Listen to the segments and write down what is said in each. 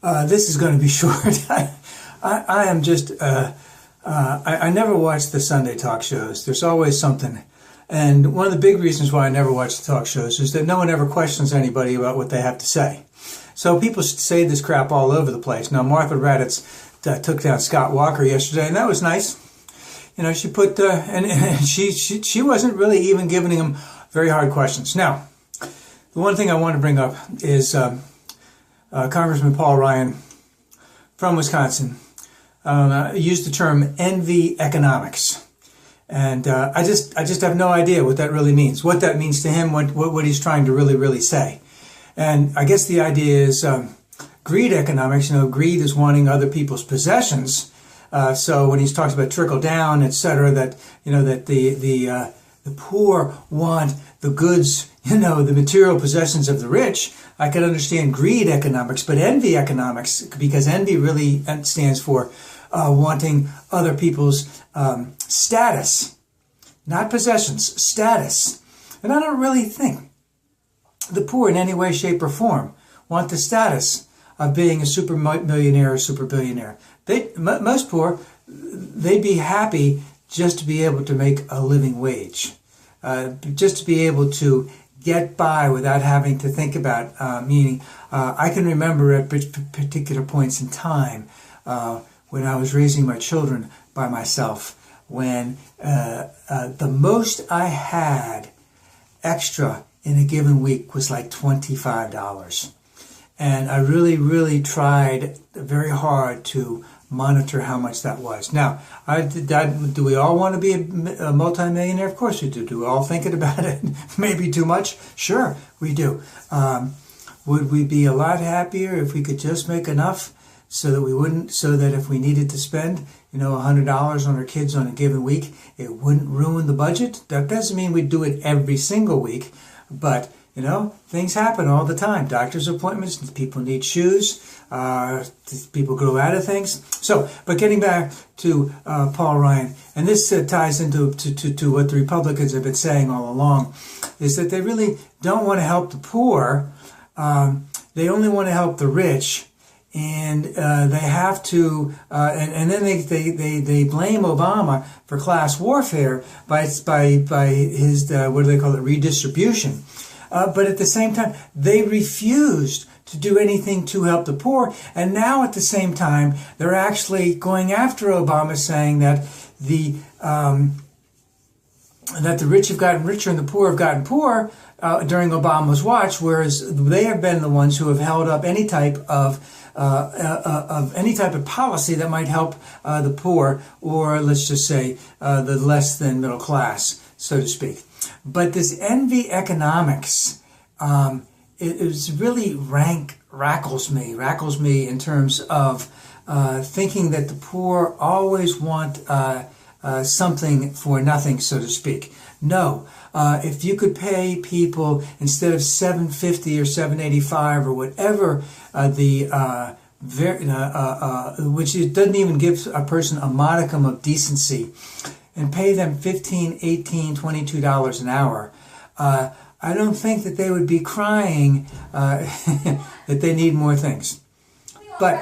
This is going to be short. I am just, I never watch the Sunday talk shows. There's always something. And one of the big reasons why I never watch the talk shows is that no one ever questions anybody about what they have to say. So people say this crap all over the place. Now, Martha Raddatz took down Scott Walker yesterday, and that was nice. You know, she put, and she wasn't really even giving him very hard questions. Now, the one thing I want to bring up is Congressman Paul Ryan from Wisconsin used the term envy economics. And I just have no idea what that really means, what that means to him, what he's trying to really say. And I guess the idea is greed economics. You know, greed is wanting other people's possessions. So when he talks about trickle down, etc., that you know that the poor want the goods, you know, the material possessions of the rich. I can understand greed economics, but envy economics, because envy really stands for wanting other people's status, not possessions, status. And I don't really think the poor in any way, shape, or form want the status of being a super millionaire or super billionaire. Most poor, they'd be happy just to be able to make a living wage, just to be able to get by without having to think about, meaning I can remember at particular points in time when I was raising my children by myself, when the most I had extra in a given week was like $25. And I really tried very hard to monitor how much that was. Now, do we all want to be a multimillionaire? Of course we do. Do we all thinking about it? Maybe too much? Sure, we do. Would we be a lot happier if we could just make enough so that if we needed to spend, you know, $100 on our kids on a given week, it wouldn't ruin the budget? That doesn't mean we'd do it every single week, but you know, things happen all the time. Doctor's appointments, people need shoes, people grow out of things. So, but getting back to Paul Ryan, and this ties into to what the Republicans have been saying all along, is that they really don't want to help the poor. They only want to help the rich. And they have to, and then they blame Obama for class warfare by his what do they call it, redistribution. But at the same time, they refused to do anything to help the poor. And now at the same time, they're actually going after Obama, saying that the rich have gotten richer and the poor have gotten poorer during Obama's watch, whereas they have been the ones who have held up any type of policy that might help the poor, or let's just say the less than middle class, so to speak. But this envy economics, it really rackles me in terms of thinking that the poor always want something for nothing, so to speak. No, if you could pay people instead of $7.50 or $7.85 or whatever which it doesn't even give a person a modicum of decency, and pay them $15, $18, $22 an hour, I don't think that they would be crying that they need more things. But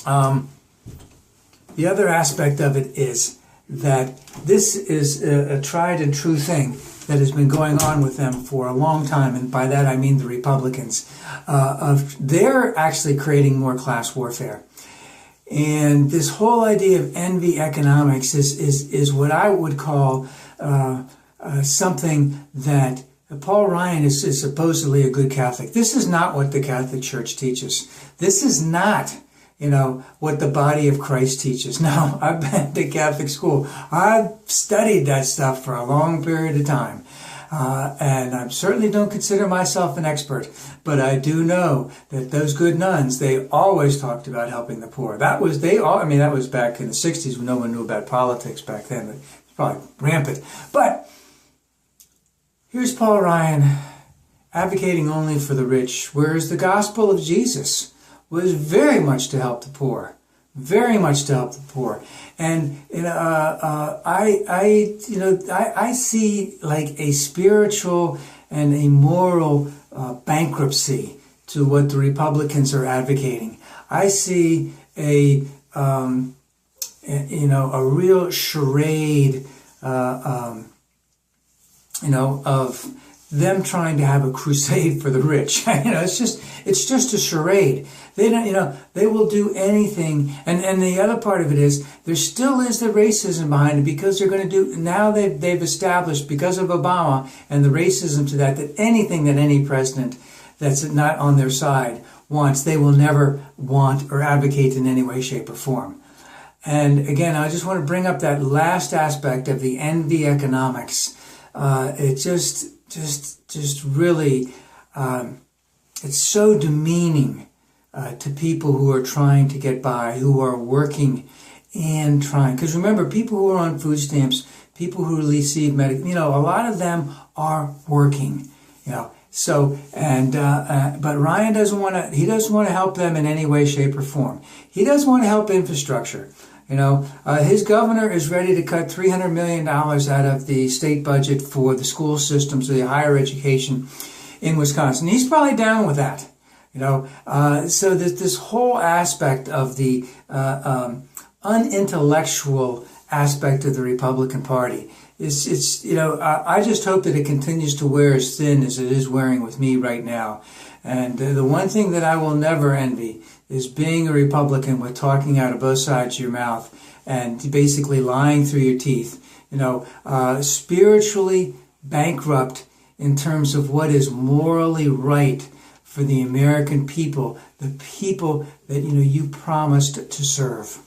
the other aspect of it is that this is a tried and true thing that has been going on with them for a long time, and by that I mean the Republicans. They're actually creating more class warfare. And this whole idea of envy economics is what I would call something that Paul Ryan is supposedly a good Catholic. This is not what the Catholic Church teaches. This is not, you know, what the body of Christ teaches. Now, I've been to Catholic school. I've studied that stuff for a long period of time. And I certainly don't consider myself an expert, but I do know that those good nuns, they always talked about helping the poor. That was back in the 60s when no one knew about politics back then. It was probably rampant. But here's Paul Ryan advocating only for the rich, whereas the gospel of Jesus was very much to help the poor. Very much to help the poor. And I see like a spiritual and a moral bankruptcy to what the Republicans are advocating. I see a real charade, of them trying to have a crusade for the rich. It's just a charade. They don't, they will do anything. And the other part of it is there still is the racism behind it, because they're going to do, now they've established, because of Obama and the racism to that anything that any president that's not on their side wants, they will never want or advocate in any way, shape, or form. And again, I just want to bring up that last aspect of the envy economics. It just really, it's so demeaning to people who are trying to get by, who are working and trying. Because remember, people who are on food stamps, people who receive medical, a lot of them are working, So, but Ryan doesn't want to, he doesn't want to help them in any way, shape, or form. He doesn't want to help infrastructure. His governor is ready to cut $300 million out of the state budget for the school systems, the higher education in Wisconsin. He's probably down with that. So this whole aspect of the unintellectual aspect of the Republican Party, I just hope that it continues to wear as thin as it is wearing with me right now. And the one thing that I will never envy is being a Republican with talking out of both sides of your mouth and basically lying through your teeth. Spiritually bankrupt in terms of what is morally right for the American people, the people that you promised to serve.